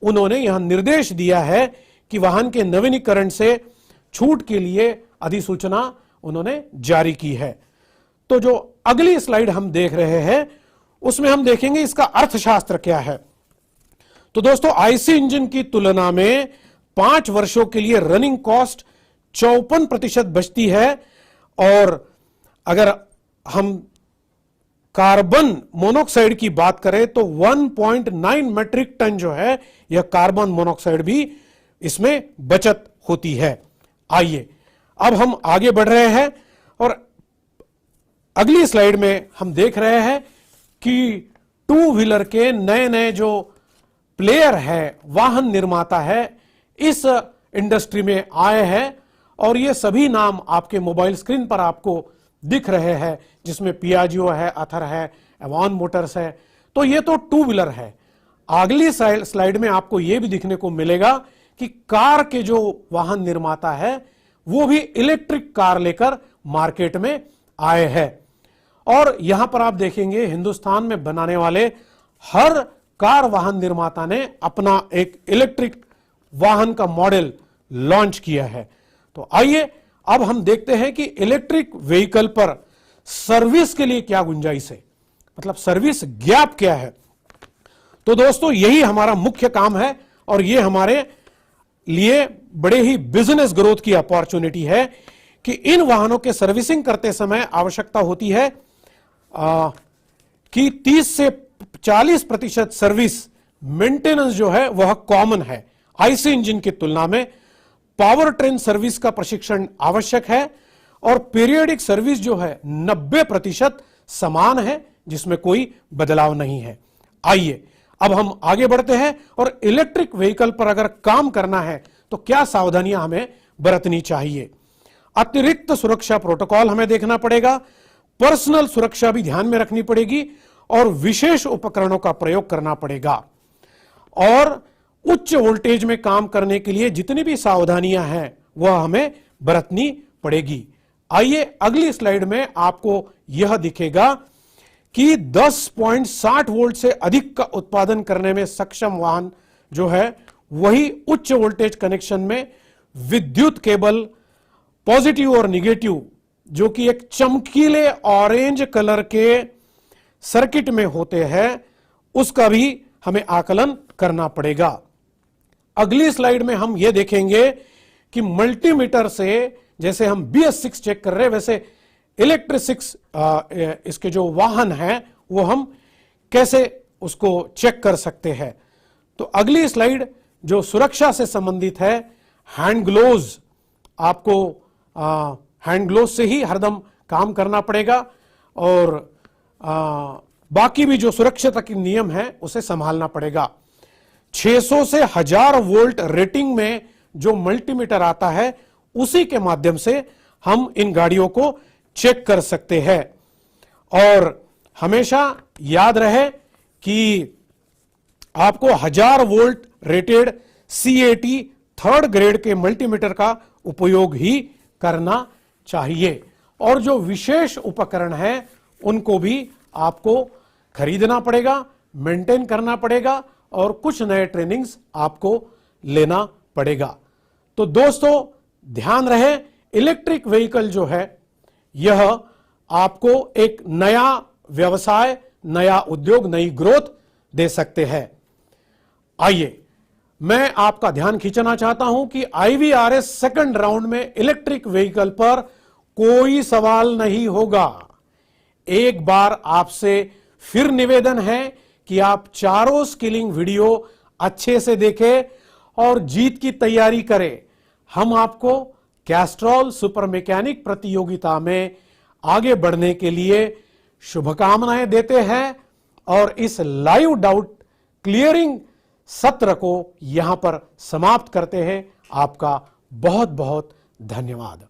उन्होंने यह निर्देश दिया है कि वाहन के नवीनीकरण से छूट के लिए अधिसूचना उन्होंने जारी की है। तो जो अगली स्लाइड हम देख रहे हैं उसमें हम देखेंगे इसका अर्थशास्त्र क्या है। तो दोस्तों आईसी इंजन की तुलना में 5 वर्षों के लिए रनिंग कॉस्ट 54% बचती है और अगर हम कार्बन मोनोऑक्साइड की बात करें तो 1.9 मीट्रिक टन जो है यह कार्बन मोनोऑक्साइड भी इसमें बचत होती है। आइए अब हम आगे बढ़ रहे हैं और अगली स्लाइड में हम देख रहे हैं कि टू व्हीलर के नए नए जो प्लेयर है वाहन निर्माता है इस इंडस्ट्री में आए हैं और ये सभी नाम आपके मोबाइल स्क्रीन पर आपको दिख रहे हैं जिसमें पियाजियो है, अथर है, एवान मोटर्स है। तो ये तो टू व्हीलर है। अगली स्लाइड में आपको यह भी दिखने को मिलेगा कि कार के जो वाहन निर्माता है वो भी इलेक्ट्रिक कार लेकर मार्केट में आए हैं और यहां पर आप देखेंगे हिंदुस्तान में बनाने वाले हर कार वाहन निर्माता ने अपना एक इलेक्ट्रिक वाहन का मॉडल लॉन्च किया है। तो आइए अब हम देखते हैं कि इलेक्ट्रिक व्हीकल पर सर्विस के लिए क्या गुंजाइश है, मतलब सर्विस गैप क्या है। तो दोस्तों यही हमारा मुख्य काम है और ये हमारे लिए बड़े ही बिजनेस ग्रोथ की अपॉर्चुनिटी है कि इन वाहनों के सर्विसिंग करते समय आवश्यकता होती है कि 30 से 40% सर्विस मेंटेनेंस जो है वह कॉमन है आईसी इंजन की तुलना में। पावर ट्रेन सर्विस का प्रशिक्षण आवश्यक है और पीरियडिक सर्विस जो है 90% समान है जिसमें कोई बदलाव नहीं है। आइए अब हम आगे बढ़ते हैं और इलेक्ट्रिक व्हीकल पर अगर काम करना है तो क्या सावधानियां हमें बरतनी चाहिए। अतिरिक्त सुरक्षा प्रोटोकॉल हमें देखना पड़ेगा, पर्सनल सुरक्षा भी ध्यान में रखनी पड़ेगी और विशेष उपकरणों का प्रयोग करना पड़ेगा और उच्च वोल्टेज में काम करने के लिए जितनी भी सावधानियां हैं वह हमें बरतनी पड़ेगी। आइए अगली स्लाइड में आपको यह दिखेगा कि 10.60 वोल्ट से अधिक का उत्पादन करने में सक्षम वाहन जो है वही उच्च वोल्टेज कनेक्शन में विद्युत केबल पॉजिटिव और निगेटिव, जो कि एक चमकीले ऑरेंज कलर के सर्किट में होते हैं, उसका भी हमें आकलन करना पड़ेगा। अगली स्लाइड में हम यह देखेंगे कि मल्टीमीटर से जैसे हम BS6 चेक कर रहे हैं, वैसे इलेक्ट्रिक इसके जो वाहन हैं वो हम कैसे उसको चेक कर सकते हैं। तो अगली स्लाइड जो सुरक्षा से संबंधित है, हैंड ग्लोव्स, आपको हैंड ग्लोव्स से ही हरदम काम करना पड़ेगा और बाकी भी जो सुरक्षा के नियम है उसे संभालना पड़ेगा। 600 से 1000 वोल्ट रेटिंग में जो मल्टीमीटर आता है उसी के माध्यम से हम इन गाड़ियों को चेक कर सकते हैं। और हमेशा याद रहे कि आपको 1000 volt rated CAT third grade के मल्टीमीटर का उपयोग ही करना चाहिए। और जो विशेष उपकरण हैं उनको भी आपको खरीदना पड़ेगा, मेंटेन करना पड़ेगा और कुछ नए ट्रेनिंग्स आपको लेना पड़ेगा। तो दोस्तों ध्यान रहे, इलेक्ट्रिक व्हीकल जो है यह आपको एक नया व्यवसाय, नया उद्योग, नई ग्रोथ दे सकते हैं। आइए मैं आपका ध्यान खींचना चाहता हूं कि IVRS सेकंड राउंड में इलेक्ट्रिक व्हीकल पर कोई सवाल नहीं होगा। एक बार आपसे फिर निवेदन है कि आप चारों स्किलिंग वीडियो अच्छे से देखें और जीत की तैयारी करें। हम आपको कैस्ट्रॉल सुपर मैकेनिक प्रतियोगिता में आगे बढ़ने के लिए शुभकामनाएं देते हैं और इस लाइव डाउट क्लियरिंग सत्र को यहां पर समाप्त करते हैं। आपका बहुत बहुत धन्यवाद।